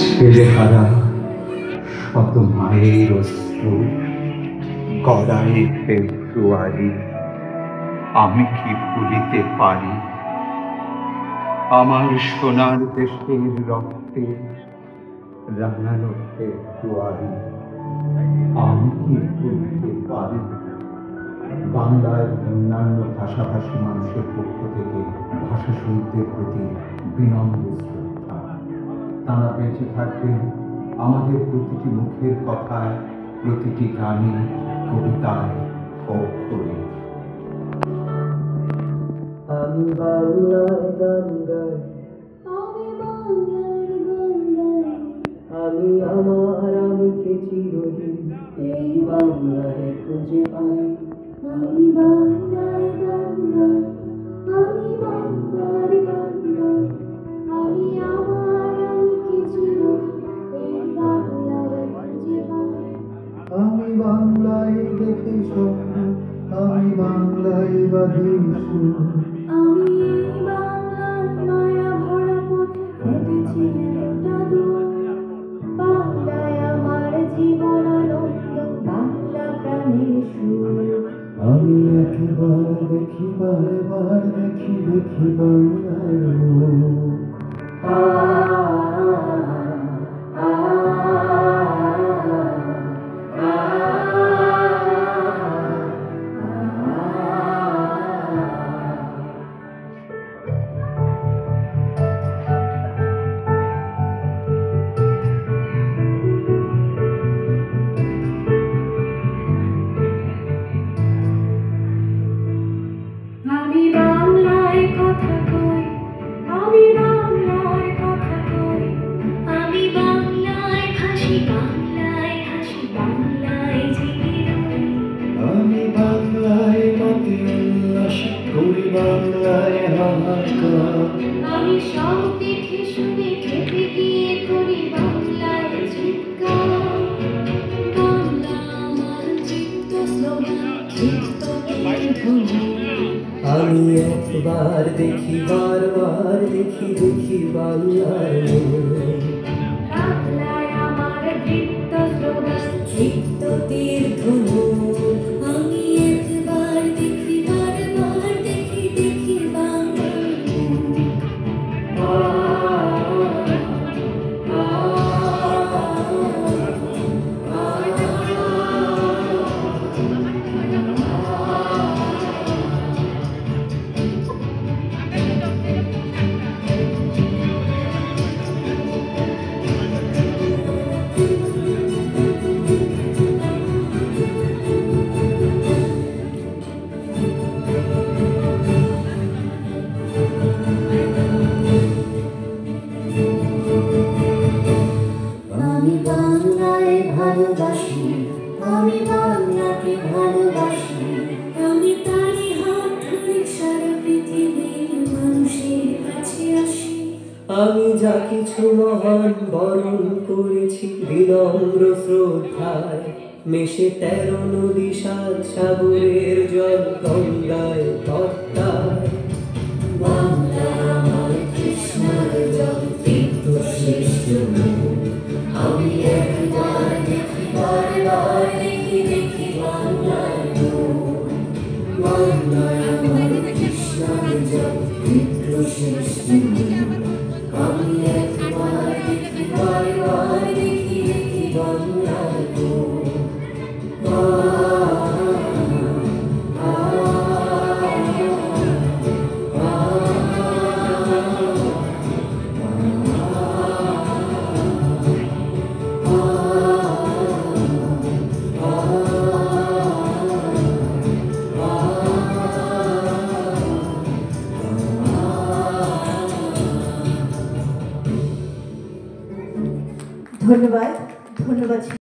ছেলেহারা শত মায়ের অশ্রু গড়াই ফেব্রুয়ারি, আমি কি ভুলিতে পারি? আমার সোনার দেশের রক্তে রাঙানো ফেব্রুয়ারি, আমি কি ভুলিতে পারি? বাংলার অন্যান্য ভাষাভাষী মানুষের পক্ষ থেকে ভাষা শহীদদের প্রতি বিনম্র শ্রদ্ধা। তাঁরা বেঁচে থাকবেন আমাদের প্রতিটি মুখের কথায়, প্রতিটি গানে, কবিতায়, অক্ষরে। আমি বাংলার গান গাই, আমি আমার আমিকে চিরদিন এই বাংলায় খুঁজে পাই। আমি বাংলার গান গাই, আমি বাংলার গান গাই, আমি আমার আমিকে চিরদিন এই বাংলায় খুঁজে পাই। আমি বাংলায় দেখি স্বপ্ন, আমি বাংলায় বাঁধি সুর। আমি এই বাংলার মায়া ভরা পথে হেঁটেছি এতটা দূর। বাংলায় আমার জীবন আনন্দ, বাংলা প্রাণের সুর। আমি একবার দেখি, বারবার দেখি, দেখি বাংলার মুখ। আমি বাংলায় কথা কই, আমি বাংলায় কথা কই, আমি বাংলায় ভাসি, বাংলায় হাসি, বাংলায় জেগে রই। আমি বাংলায় মাতে উল্লাস করি, বাংলায় হাহাকার। আমি সব দেখে শুনে খেতে গিয়ে করি বাংলায় চিৎকার। বাংলা আমার চিত্ত স্লোগান, চিত্ত ধ্বনি। আমি একবার দেখি, বারবার দেখি, দেখি বাংলার মুখ। বাংলায় আমার চিত্ত স্লোগান, চিত্ত তীর্থমূল। আমি একবার দেখি, বারবার দেখি, দেখি বাংলার মুখ। আমি বাংলায় ভালোবাসি, আমি বাংলাকে ভালোবাসি, আমি তারই হাত ধরে সারা পৃথিবীর মানুষের কাছে আসি। আমি যা কিছু মহান বরণ করেছি বিনম্র শ্রদ্ধায়, মেশে 13 নদী 7 সাগরের জল গঙ্গায় পদ্মায়। বাংলা আমার কৃষ্ণার জল, তীর্থ শ্রেষ্ঠ নূর। আমি একবার দেখি, বারবার দেখি, দেখি বাংলার নূর। বাংলায় আমার কৃষ্ণার জল, তীর্থ শ্রেষ্ঠ নূর। আমি একবার দেখি, বারবার দেখি, দেখি বাংলার নূর। ধন্যবাদ, ধন্যবাদ।